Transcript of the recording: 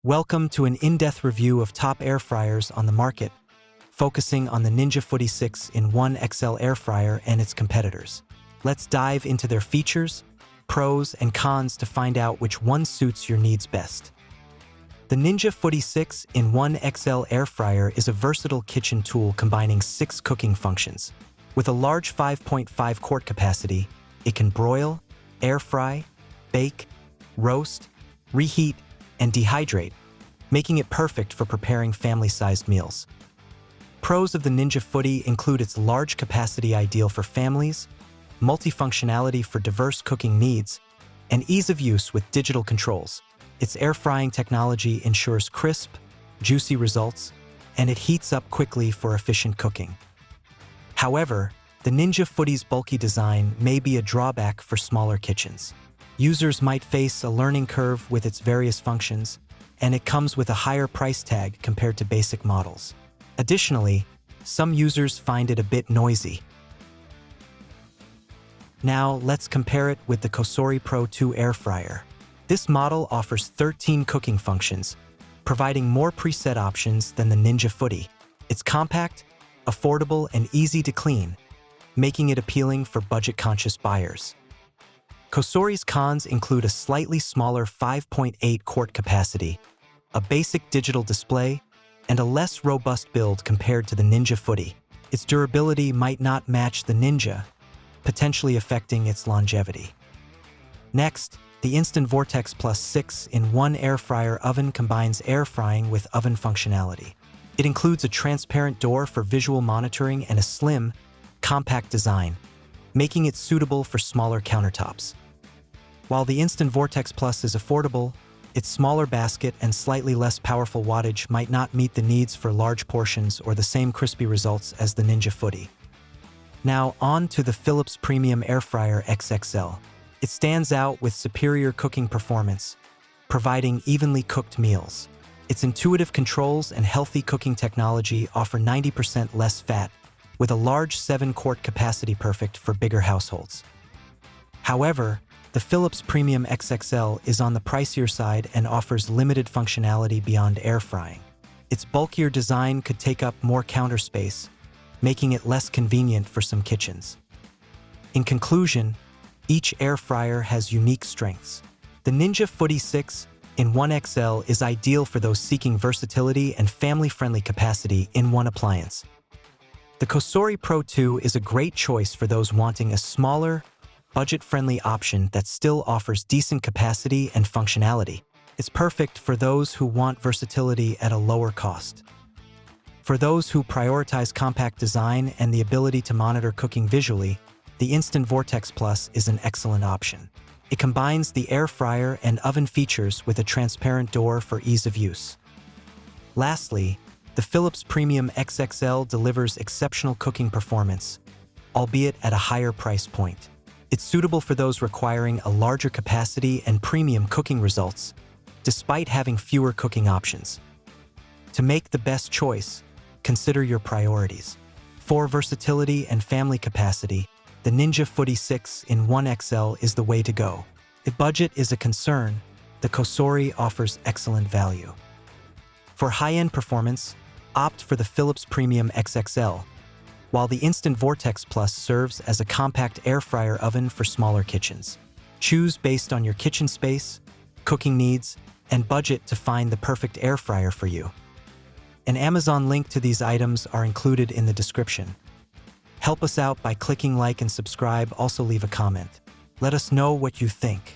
Welcome to an in-depth review of top air fryers on the market, focusing on the Ninja Foodi 6-in-1 XL air fryer and its competitors. Let's dive into their features, pros, and cons to find out which one suits your needs best. The Ninja Foodi 6-in-1 XL air fryer is a versatile kitchen tool combining 6 cooking functions. With a large 5.5 quart capacity, it can broil, air fry, bake, roast, reheat, and dehydrate, making it perfect for preparing family-sized meals. Pros of the Ninja Foodi include its large capacity ideal for families, multifunctionality for diverse cooking needs, and ease of use with digital controls. Its air frying technology ensures crisp, juicy results, and it heats up quickly for efficient cooking. However, the Ninja Foodi's bulky design may be a drawback for smaller kitchens. Users might face a learning curve with its various functions, and it comes with a higher price tag compared to basic models. Additionally, some users find it a bit noisy. Now, let's compare it with the COSORI Pro 2 air fryer. This model offers 13 cooking functions, providing more preset options than the Ninja Foodi. It's compact, affordable, and easy to clean, making it appealing for budget-conscious buyers. COSORI's cons include a slightly smaller 5.8 quart capacity, a basic digital display, and a less robust build compared to the Ninja Foodi. Its durability might not match the Ninja, potentially affecting its longevity. Next, the Instant Vortex Plus 6-in-1 air fryer oven combines air frying with oven functionality. It includes a transparent door for visual monitoring and a slim, compact design, making it suitable for smaller countertops. While the Instant Vortex Plus is affordable, its smaller basket and slightly less powerful wattage might not meet the needs for large portions or the same crispy results as the Ninja Foodi. Now on to the Philips Premium Airfryer XXL. It stands out with superior cooking performance, providing evenly cooked meals. Its intuitive controls and healthy cooking technology offer 90% less fat, with a large 7-quart capacity perfect for bigger households. However, the Philips Premium XXL is on the pricier side and offers limited functionality beyond air frying. Its bulkier design could take up more counter space, making it less convenient for some kitchens. In conclusion, each air fryer has unique strengths. The Ninja Foodi 6-in-1 XL is ideal for those seeking versatility and family-friendly capacity in one appliance. The COSORI Pro 2 is a great choice for those wanting a smaller, budget-friendly option that still offers decent capacity and functionality. It's perfect for those who want versatility at a lower cost. For those who prioritize compact design and the ability to monitor cooking visually, the Instant Vortex Plus is an excellent option. It combines the air fryer and oven features with a transparent door for ease of use. Lastly, the Philips Premium XXL delivers exceptional cooking performance, albeit at a higher price point. It's suitable for those requiring a larger capacity and premium cooking results, despite having fewer cooking options. To make the best choice, consider your priorities. For versatility and family capacity, the Ninja Foodi 6-in-1 XL is the way to go. If budget is a concern, the COSORI offers excellent value. For high-end performance, opt for the Philips Premium XXL, while the Instant Vortex Plus serves as a compact air fryer oven for smaller kitchens. Choose based on your kitchen space, cooking needs, and budget to find the perfect air fryer for you. An Amazon link to these items are included in the description. Help us out by clicking like and subscribe, also leave a comment. Let us know what you think.